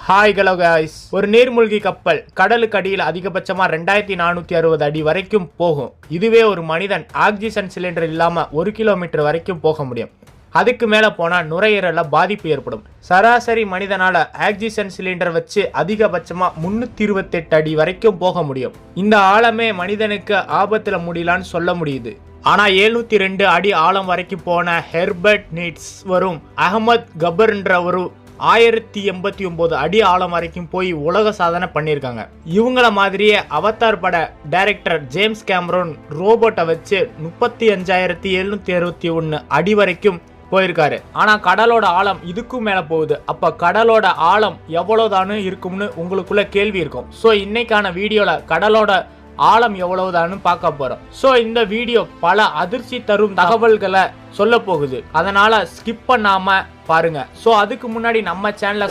Hi hello guys. ஒரு நீர்மூழ்கி கப்பல் கடலுக்கு அடியில் அதிகபட்சமா 2460 அடி வரைக்கும் போகும். இதுவே ஒரு மனிதன் ஆக்சிஜன் சிலிண்டர் இல்லாம 1 கிலோமீட்டர் வரைக்கும் போக முடியும். அதுக்கு மேல போனா நுரையீரல்ல பாதிப்பு ஏற்படும். சராசரி மனிதனால ஆக்சிஜன் சிலிண்டர் வச்சு அதிகபட்சமா 328 அடி வரைக்கும் போக முடியும். இந்த ஆழமே மனிதனுக்கு ஆபத்துல முடியலான்னு சொல்ல முடியுது. ஆனா 702 அடி ஆழம் வரைக்கும் போன ஹெர்பர்ட் நீட்ஸ் வரும் அகமத் கபர்ன்ற ஒரு 1089 அடி ஆழம் வரைக்கும் போய் உலக சாதனை பண்ணியிருக்காங்க. இவங்கள மாதிரியே அவதார் பட டைரக்டர் ஜேம்ஸ் கேமரூன் ரோபோட்டை வச்சு 35,761 அடி வரைக்கும் போயிருக்காரு. ஆனா கடலோட ஆழம் இதுக்கும் மேல போகுது. அப்ப கடலோட ஆழம் எவ்வளவுதானு இருக்கும்னு உங்களுக்குள்ள கேள்வி இருக்கும். ஸோ இன்னைக்கான வீடியோல கடலோட ஆழம் எவ்வளவுதான்னு பார்க்க போறோம். ஸோ இந்த வீடியோ பல அதிர்ச்சி தரும் தகவல்களை சொல்ல போகுது. அதனால ஸ்கிப் பண்ணாம பாருங்க. ஸோ அதுக்கு முன்னாடி நம்ம சேனலை